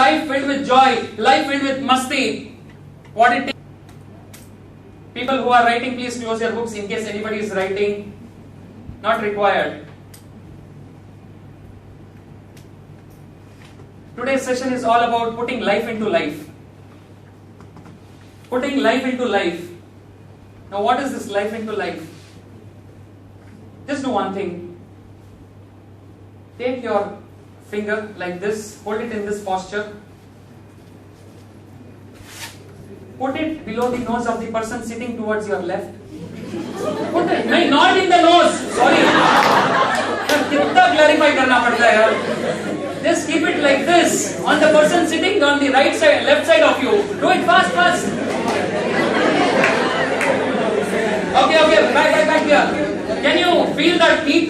life filled with joy, life filled with masti. What it takes. People who are writing, please close your books in case anybody is writing. Not required. Today's session is all about putting life into life. Putting life into life. Now what is this life into life? Just do one thing. Take your finger like this, hold it in this posture. Put it below the nose of the person sitting towards your left. Put it, no, not in the nose. Sorry. कितना clarify करना पड़ता है यार. Just keep it like this on the person sitting on the right side, left side of you. Do it fast. Okay, back here. Can you feel that heat?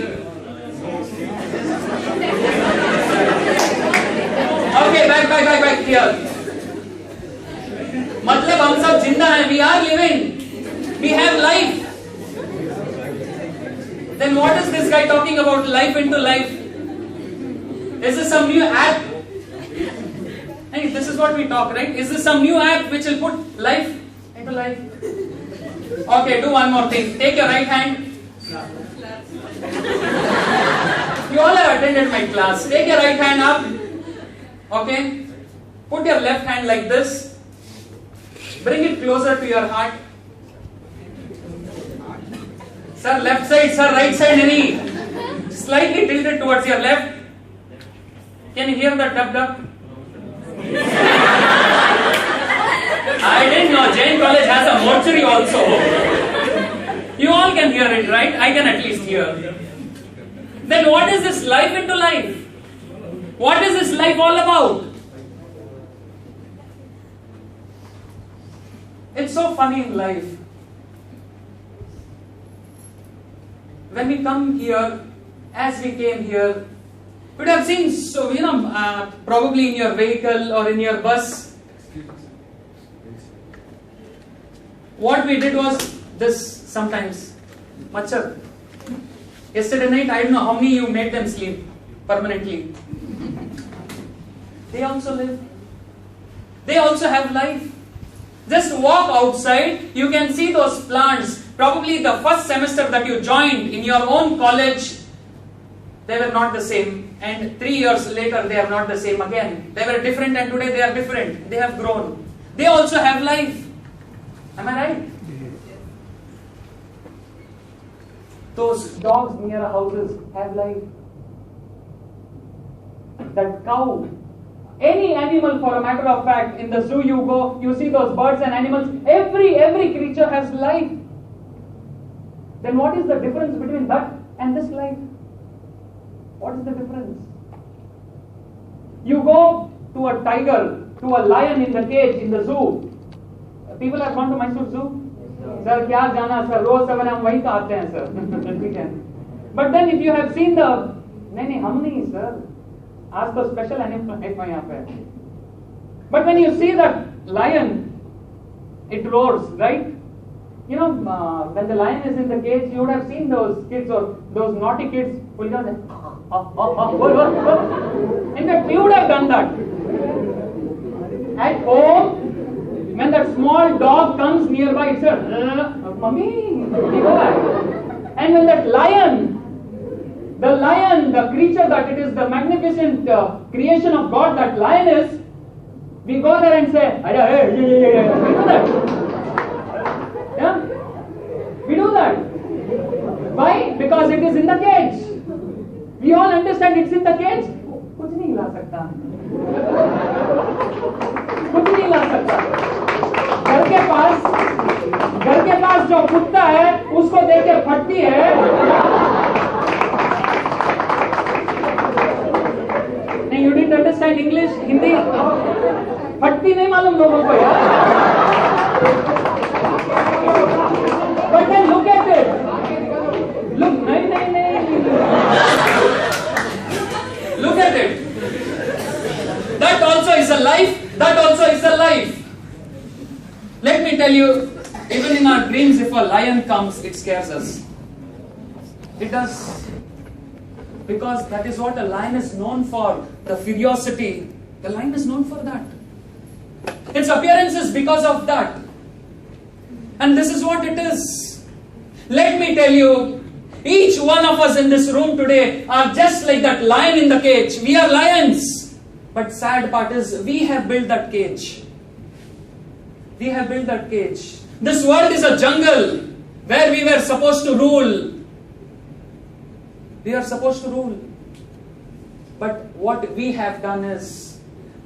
Okay, back here. मतलब हम सब जिंदा हैं. We are living. We have life. Then what is this guy talking about? Life into life. Is this some new app? Hey, this is what we talk, right? Is this some new app which will put life into life? Okay, do one more thing. Take your right hand. You all have attended my class. Take your right hand up. Okay. Put your left hand like this. Bring it closer to your heart. Sir, left side, sir, right side, any? Slightly tilted towards your left. Can you hear the dub? I didn't know Jain college has a mortuary also. You all can hear it, right? I can at least hear. Then what is this life into life? What is this life all about? It's so funny in life. When we come here, as we came here, you would have seen, so probably in your vehicle or in your bus, what we did was this sometimes. Machar. Yesterday night, I don't know how many you made them sleep permanently. They also live. They also have life. Just walk outside, you can see those plants. Probably the first semester that you joined in your own college, they were not the same. And 3 years later, they are not the same again. They were different and today they are different. They have grown. They also have life. Am I right? Those dogs near our houses have life. That cow, any animal for a matter of fact, in the zoo you go, you see those birds and animals, every creature has life. Then what is the difference between that and this life? What is the difference? You go to a tiger, to a lion in the cage, in the zoo. People have gone to Mysore Zoo? Sir, kya jana sir? Roz savane hum wahi ka aate hain sir. But then if you have seen the... Nahi, hum nahi sir. Aaj to special animal hai yahan pe. But when you see that lion, it roars, right? You know, when the lion is in the cage, you would have seen those kids or those naughty kids will go there. In fact, we would have done that. At home, when that small dog comes nearby, it says, Mummy, and when that lion, the creature that it is, the magnificent creation of God that lion is, we go there and say, we do that. Yeah? We do that. Why? Because it is in the cage. We all understand it's in the cage. कुछ नहीं ला सकता. कुछ नहीं ला सकता. घर के पास जो कुत्ता है, उसको देख के फटती है. नहीं, you didn't understand English, Hindi. फटती नहीं मालूम लोगों को यार. But then look at it. Look, nahi. Look at it. That also is a life. That also is a life. Let me tell you, even in our dreams, if a lion comes, it scares us. It does. Because that is what a lion is known for. The ferocity, The lion is known for that. Its appearance is because of that. And this is what it is. Let me tell you, each one of us in this room today are just like that lion in the cage. We are lions. But sad part is, we have built that cage. We have built that cage. This world is a jungle where we were supposed to rule. We are supposed to rule. But what we have done is,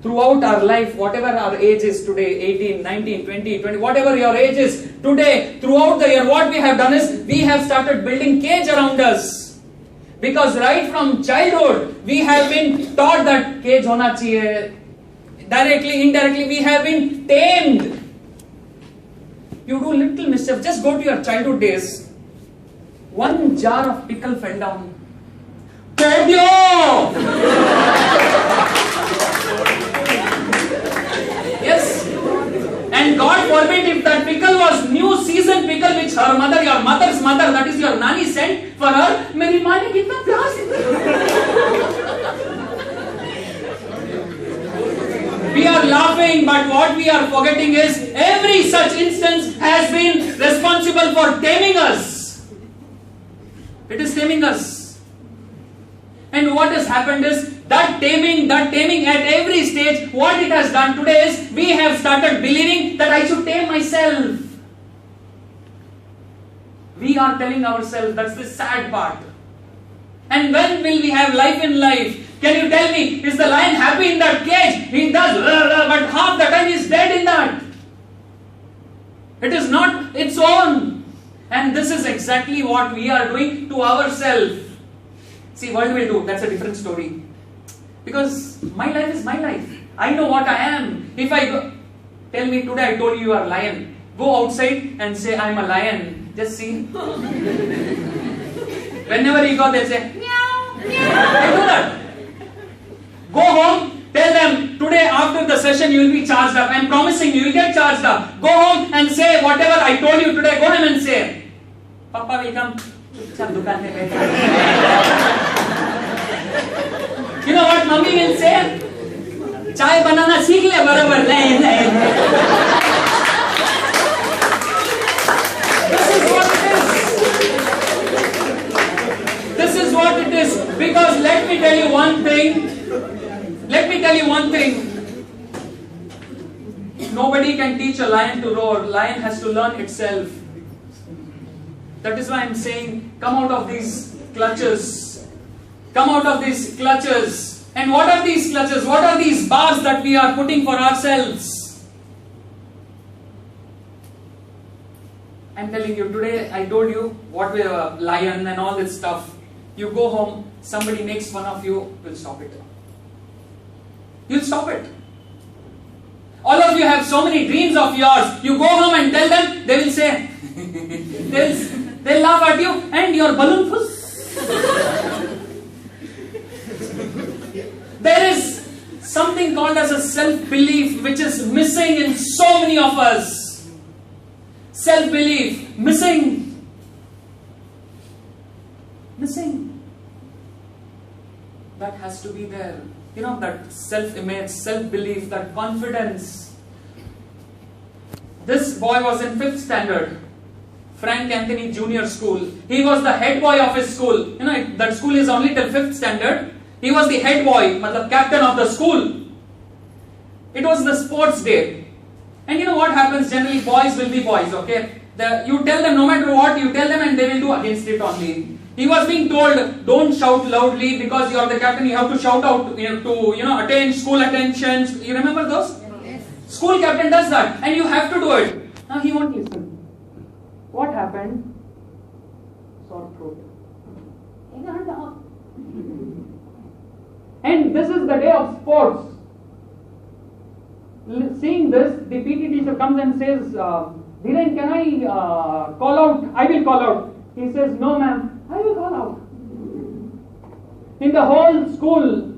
throughout our life, whatever our age is today, 18, 19, 20, 20, whatever your age is today, throughout the year, what we have done is, we have started building cage around us. Because right from childhood, we have been taught that cage hona chahiye. Directly, indirectly, we have been tamed. You do little mischief, just go to your childhood days. One jar of pickle fell down. Yes. And God forbid if that pickle was new seasoned pickle which her mother, your mother's mother, that is your nanny sent for her. Meri maa ne kitna pyar se. We are laughing, but what we are forgetting is every such instance has been responsible for taming us. It is taming us. And what has happened is that taming at every stage, what it has done today is we have started believing that I should tame myself. We are telling ourselves, that's the sad part. And when will we have life in life? Can you tell me, is the lion happy in that cage? He does, but half the time he is dead in that. It is not its own. And this is exactly what we are doing to ourselves. See, world will do, that's a different story. Because my life is my life. I know what I am. If I go, tell me today I told you are a lion. Go outside and say I am a lion. Just see. Whenever you go, they'll say, meow, meow. I do that. Go home, tell them today after the session you will be charged up. I am promising you will get charged up. Go home and say whatever I told you today. Go home and say, Papa will come. You know what mommy will say? Chai banana seekh le barabar. This is what it is. This is what it is. Because let me tell you one thing. Nobody can teach a lion to roar. Lion has to learn itself. That is why I am saying, come out of these clutches. Come out of these clutches. And what are these clutches? What are these bars that we are putting for ourselves? I am telling you, today I told you what we are, lion and all this stuff. You go home, somebody makes fun of you, you'll stop it. You'll stop it. All of you have so many dreams of yours. You go home and tell them, they will say, they'll laugh at you and your balloon fuss. There is something called as a self-belief which is missing in so many of us. Self-belief, missing. That has to be there. You know, that self-image, self-belief, that confidence. This boy was in 5th standard. Frank Anthony Junior School. He was the head boy of his school. You know, that school is only till 5th standard. He was the head boy, the captain of the school. It was the sports day. And you know what happens? Generally, boys will be boys, okay? You tell them, no matter what, you tell them and they will do against it only. He was being told, don't shout loudly because you are the captain, you have to shout out to attain school attentions. You remember those? Yes. School captain does that and you have to do it. Now he won't listen. What happened? Sore throat. And this is the day of sports. Seeing this, the PT teacher comes and says, Dhiren, can I call out? I will call out. He says, no ma'am, I will call out. In the whole school,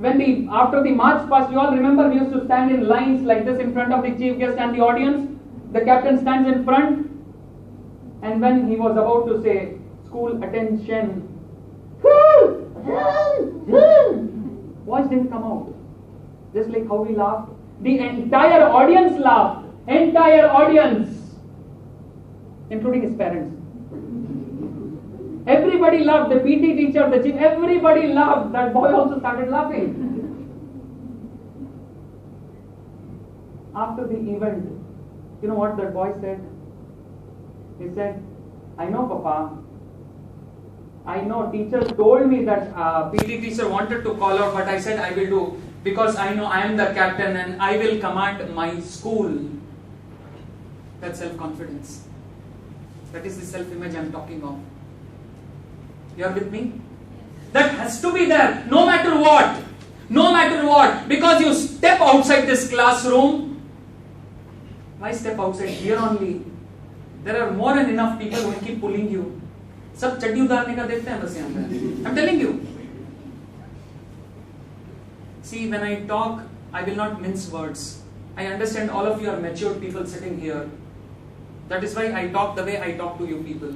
after the march past, you all remember we used to stand in lines like this in front of the chief guest and the audience. The captain stands in front. And when he was about to say, school attention, voice didn't come out. Just like how we laughed. The entire audience laughed. Entire audience. Including his parents. Everybody laughed. The PT teacher, the chief, everybody laughed. That boy also started laughing. After the event, you know what that boy said? He said, I know, Papa. I know teacher told me that PT teacher wanted to call out, but I said I will do because I know I am the captain and I will command my school. That's self-confidence. That is the self-image I am talking of. You are with me? That has to be there, no matter what. No matter what. Because you step outside this classroom. Why step outside? Here only. There are more than enough people who will keep pulling you. सब चड्डी उतारने का देखते हैं बस यहाँ पे. I'm telling you. See, when I talk, I will not mince words. I understand all of you are mature people sitting here. That is why I talk the way I talk to you people.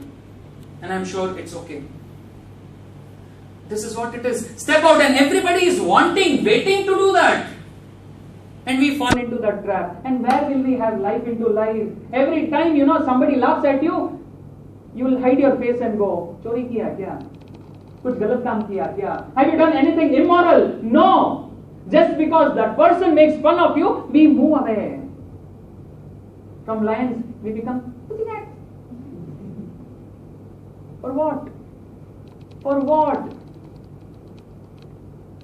And I'm sure it's okay. This is what it is. Step out and everybody is wanting, waiting to do that. And we fall into that trap. And where will we have life into life? Every time, somebody laughs at you, you will hide your face and go, चोरी किया क्या? कुछ गलत काम किया क्या? Have you done anything immoral? No. Just because that person makes fun of you, we move away. From lions, we become pussycats. For what? For what?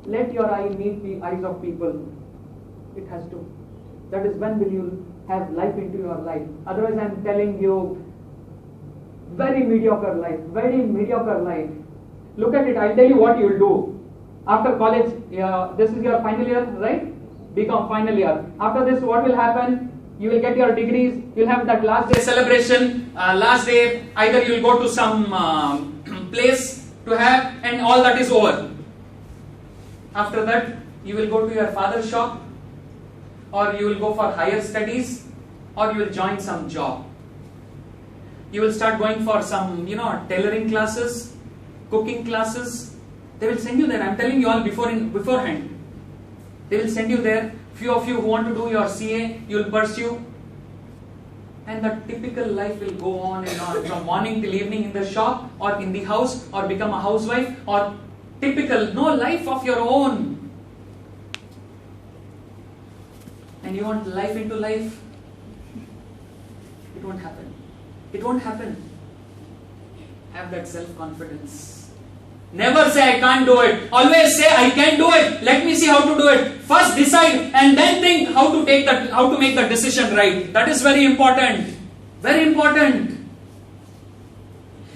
Let your eye meet the eyes of people. It has to. That is when will you have life into your life. Otherwise, I am telling you, very mediocre life. Very mediocre life. Look at it. I'll tell you what you will do. After college, this is your final year, right? Become final year. After this, what will happen? You will get your degrees. You'll have that last day celebration. Last day, either you will go to some place to have, and all that is over. After that, you will go to your father's shop, or you will go for higher studies, or you will join some job. You will start going for some, tailoring classes, cooking classes. They will send you there. I'm telling you all beforehand. They will send you there. Few of you who want to do your CA, you will pursue. And the typical life will go on and on from morning till evening in the shop or in the house or become a housewife or typical, no life of your own. And you want life into life? It won't happen. It won't happen. Have that self-confidence. Never say I can't do it. Always say I can do it. Let me see how to do it. First decide and then think how to make the decision right. That is very important. Very important.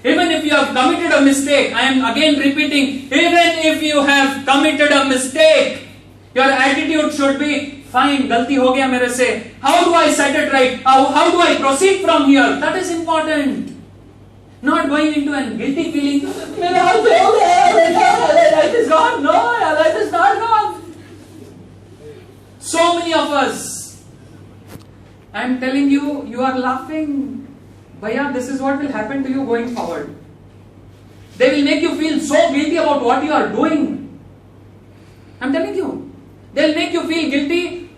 Even if you have committed a mistake, I am again repeating, even if you have committed a mistake, your attitude should be, fine, galti ho gaya mere se. How do I set it right? How do I proceed from here? That is important. Not going into a guilty feeling, life is gone. No, life is not gone. So many of us, I am telling you, you are laughing. Bhaiya, this is what will happen to you going forward. They will make you feel so guilty about what you are doing. I am telling you. They will make you feel guilty.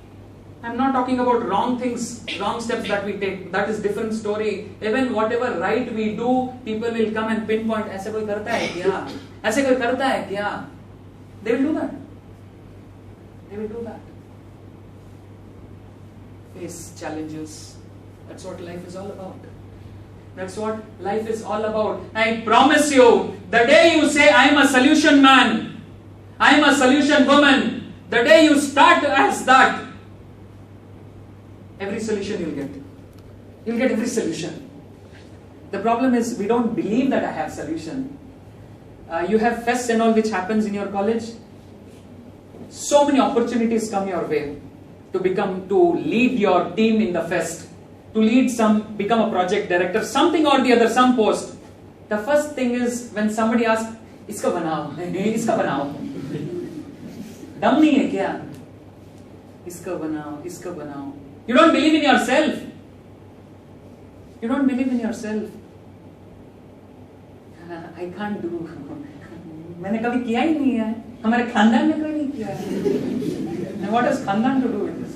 I am not talking about wrong things, wrong steps that we take. That is different story. Even whatever right we do, people will come and pinpoint, ऐसे कोई करता है क्या? ऐसे कोई करता है क्या? They will do that. They will do that. Face challenges. That's what life is all about. That's what life is all about. I promise you, the day you say, I am a solution man, I am a solution woman, the day you start as that, every solution you'll get. You'll get every solution. The problem is, we don't believe that I have solution. You have fests and all which happens in your college. So many opportunities come your way to lead your team in the fest. To lead become a project director, something or the other, some post. The first thing is when somebody asks, "Iska banao, iska banao." Dum nahi hai kya? Iska banao, iska banao. You don't believe in yourself. You don't believe in yourself. I can't do. मैंने कभी किया ही नहीं है. हमारे खानदान में कोई नहीं किया है. Now what has Khandan to do with this?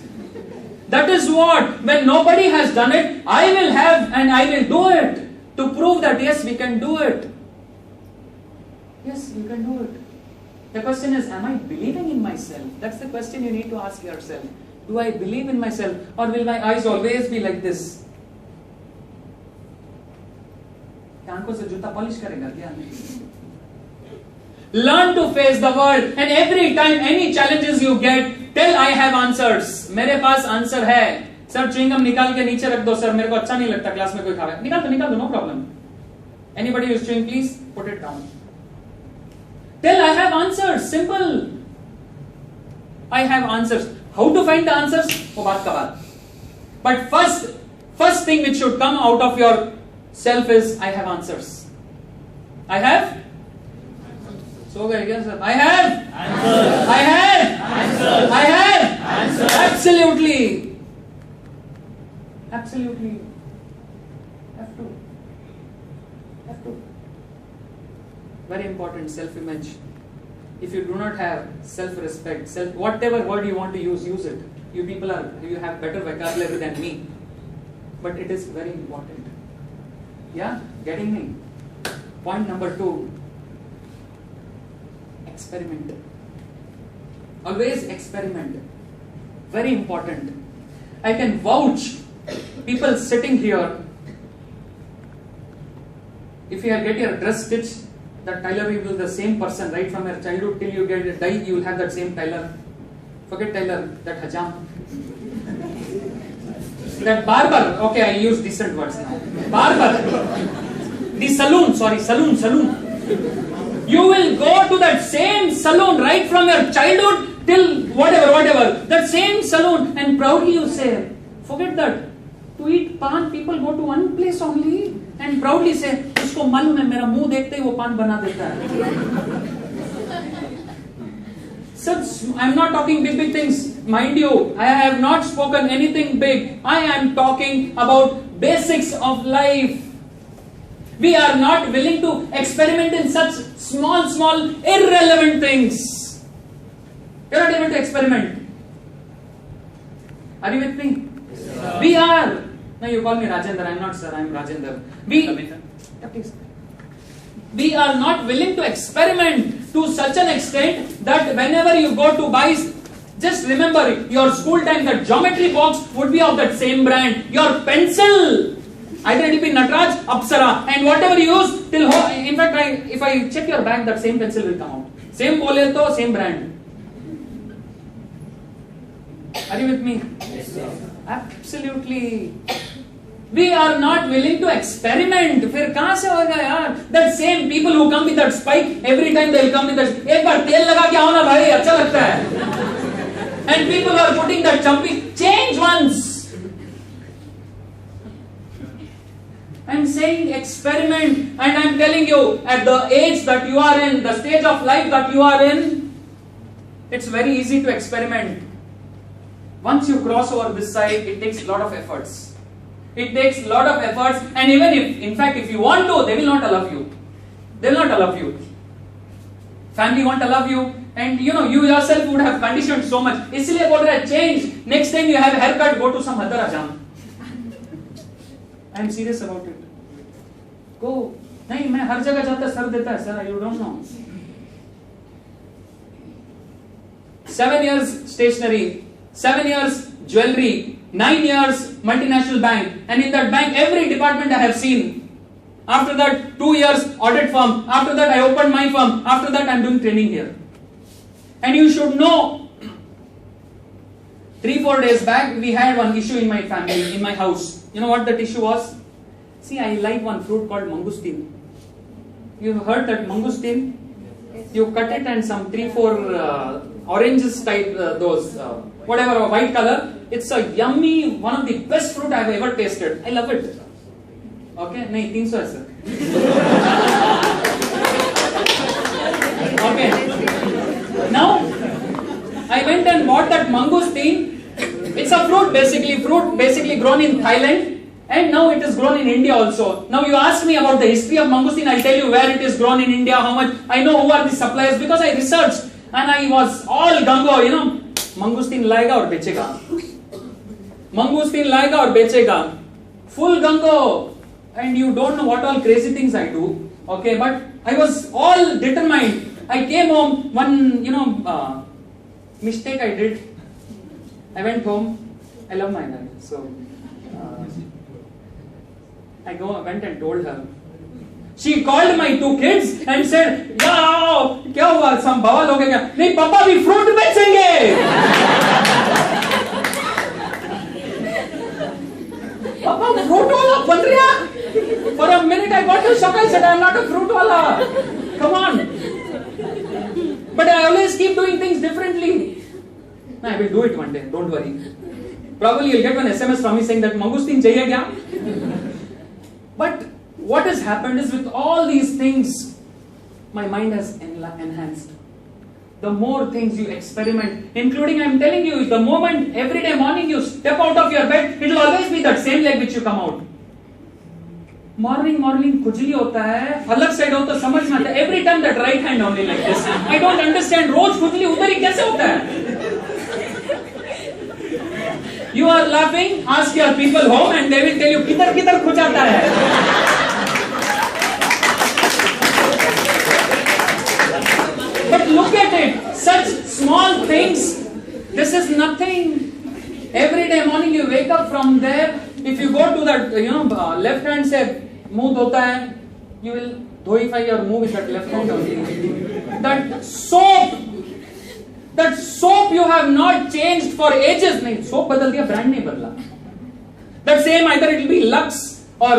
That is what, when nobody has done it, I will have and I will do it to prove that yes, we can do it. Yes, you can do it. The question is, am I believing in myself? That's the question you need to ask yourself. Do I believe in myself, or will my eyes always be like this? आंखों से जूता polish करेगा क्या? Learn to face the world, and every time any challenges you get, tell I have answers. मेरे पास answer है. Sir chewing gum निकाल के नीचे रख दो सर, मेरे को अच्छा नहीं लगता क्लास में कोई खावे. निकाल दो, no problem. Anybody who is chewing, please put it down. Tell I have answers. Simple. I have answers. How to find the answers? वो बात का बात. But first thing which should come out of your self is I have answers. I have. So very good, sir. I have answers. I have answers. I have answers. Absolutely. Absolutely. Have to. Very important, self-image. If you do not have self-respect, whatever word you want to use it. You people you have better vocabulary than me. But it is very important. Yeah? Getting me? Point number 2. Experiment. Always experiment. Very important. I can vouch. People sitting here, if you get your dress stitched, that tailor will be the same person right from your childhood till you get die, you will have that same tailor. Forget tailor, that hajam. That barber, okay, I use decent words now. Barber. The saloon. You will go to that same saloon right from your childhood till whatever. That same saloon, and proudly you say, forget that. To eat pan, people go to one place only and proudly say, उसको मालूम है मेरा मुंह देखते ही वो पान बना देता है. Such, I am not talking big things. Mind you, I have not spoken anything big. I am talking about basics of life. We are not willing to experiment in such small, irrelevant things. You are not able to experiment. Are you with me? Yes, we are. Now you call me Rajendar. I am not sir, I am Rajendar. We are not willing to experiment to such an extent that whenever you go to buy, just remember your school time, that geometry box would be of that same brand. Your pencil, either it will be Natraj, Apsara, and whatever you use till in fact, if I check your bag, that same pencil will come out. Same boleto, same brand. Are you with me? Yes, sir. Absolutely. We are not willing to experiment. फिर कहाँ से होगा यार? That same people who come with that spike, every time they will come with that. एक बार तेल लगा के आओ ना भाई, अच्छा लगता है. And people are putting that jumping. Change once. I'm saying experiment, and I'm telling you, at the age that you are in, the stage of life that you are in, it's very easy to experiment. Once you cross over this side, it takes a lot of efforts. It takes a lot of efforts, and even if, in fact, if you want to, they will not allow you. They will not allow you. Family won't allow you, and you yourself would have conditioned so much. इसलिए बोल रहे हैं change. Next time you have a haircut, go to some other ajam. I am serious about it. Go. नहीं, मैं हर जगह जाता sir देता है sir. You don't know. 7 years stationery, 7 years jewelry, 9 years multinational bank, and in that bank every department I have seen. After that 2 years audit firm, after that I opened my firm, after that I am doing training here. And you should know, 3-4 days back we had one issue in my family, in my house. You know what that issue was? See, I like one fruit called mangosteen. You heard that mangosteen? You cut it and some 3-4 oranges type, those whatever white color. It's a yummy, one of the best fruit I have ever tasted. I love it. Okay, nahi 300 hai sir. Okay. Now I went and bought that mangosteen. It's a fruit basically grown in Thailand, and now it is grown in India also. Now you ask me about the history of mangosteen, I'll tell you where it is grown in India, how much. I know who are the suppliers because I researched, and I was all gung-ho, मंगूस्तीन लाएगा और बेचेगा, मंगूस्तीन लाएगा और बेचेगा, full gango, and you don't know what all crazy things I do. Okay, but I was all determined. I came home, one mistake I did. I went home. I love my wife, so I went and told her. She called my two kids and said, "Yeah, क्या हुआ? Some बवाल हो गया क्या?" नहीं, पापा भी fruit बेचेंगे। पापा फ्रूट वाला बन रहा? For a minute I got a shock. I said, "I am not a fruit wala. Come on." But I always keep doing things differently. I will do it one day. Don't worry. Probably you'll get one SMS from me saying that mangustin chahiye kya? But what has happened is with all these things, my mind has enhanced. The more things you experiment, including I'm telling you, the moment every day morning you step out of your bed, it will always be that same leg which you come out. Morning खुजली होता है, अलग side हो तो समझ में आता है. Every time that right hand only like this. I don't understand. रोज खुजली उधर ही कैसे होता है? You are laughing. Ask your people home and they will tell you किधर खुजाता है. But look at it. Such small things. This is nothing. Every day morning you wake up from there. If you go to that, left hand से मुंह धोता है, you will धोify your move with that left hand only. That soap you have not changed for ages. नहीं, soap बदल दिया, brand नहीं बदला. That same either it will be Lux or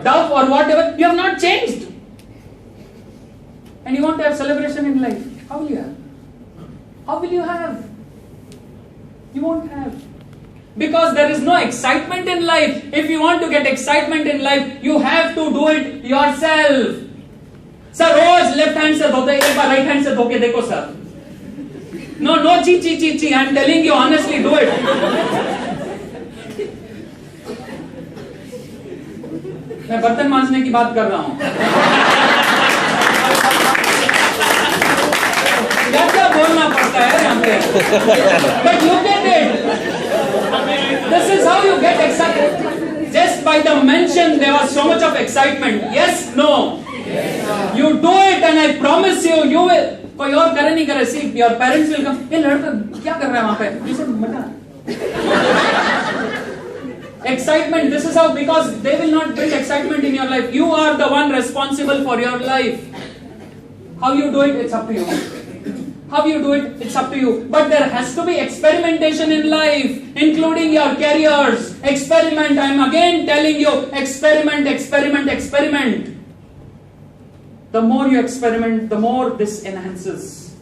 Dove or whatever, you have not changed. And you want to have celebration in life. How will you have? How will you have? You won't have. Because there is no excitement in life. If you want to get excitement in life, you have to do it yourself. Sir, rose left hand से धोते, एक बार right hand से धो के देखो sir. No, chi. I'm telling you honestly, do it. मैं बर्तन मांजने की बात कर रहा हूँ. क्या बोलना पड़ता है यहाँ पे? But look at it. This is how you get excited. Just by the mention, there was so much of excitement. Yes, no. You do it, and I promise you, you will. कोई और करे नहीं करे. See, your parents will come. ये लड़का क्या कर रहा है वहाँ पे? You said, "Mata." Excitement. This is how, because they will not bring excitement in your life. You are the one responsible for your life. How you do it, it's up to you. How you do it, it's up to you. But there has to be experimentation in life, including your careers. Experiment. I'm again telling you, experiment. The more you experiment, the more this enhances.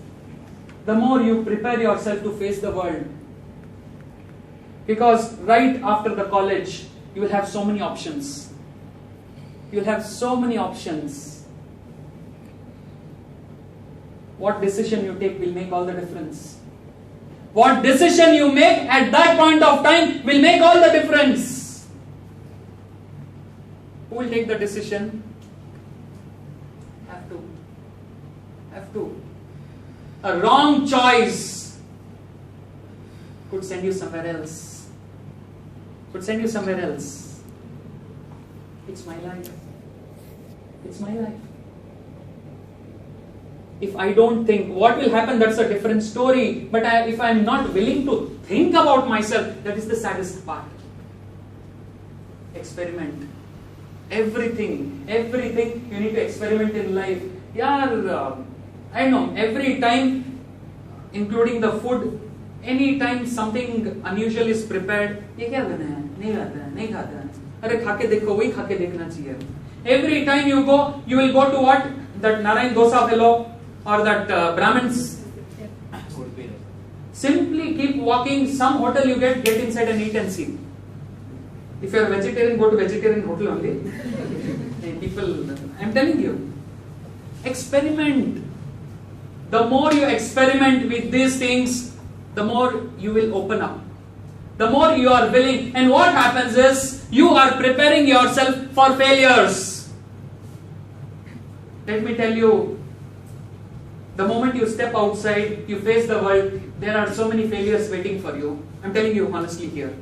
The more you prepare yourself to face the world. Because right after the college, you will have so many options. You'll have so many options. What decision you take will make all the difference. What decision you make at that point of time will make all the difference. Who will take the decision? Have to. A wrong choice could send you somewhere else. It's my life. If I don't think, what will happen? That's a different story. But if I'm not willing to think about myself, that is the saddest part. Experiment. Everything you need to experiment in life. I know, every time, including the food, any time something unusual is prepared, ये क्या बना है? नहीं खाता है. अरे खाके देखो, वही खाके देखना चाहिए. Every time you go, you will go to what? That Narayan dosa fellow or that Brahmins. Simply keep walking. Some hotel you get inside and eat and see. If you are vegetarian, go to vegetarian hotel only. People, I'm telling you, experiment. The more you experiment with these things, the more you will open up. The more you are willing. And what happens is, you are preparing yourself for failures. Let me tell you, the moment you step outside, you face the world, there are so many failures waiting for you. I'm telling you honestly here.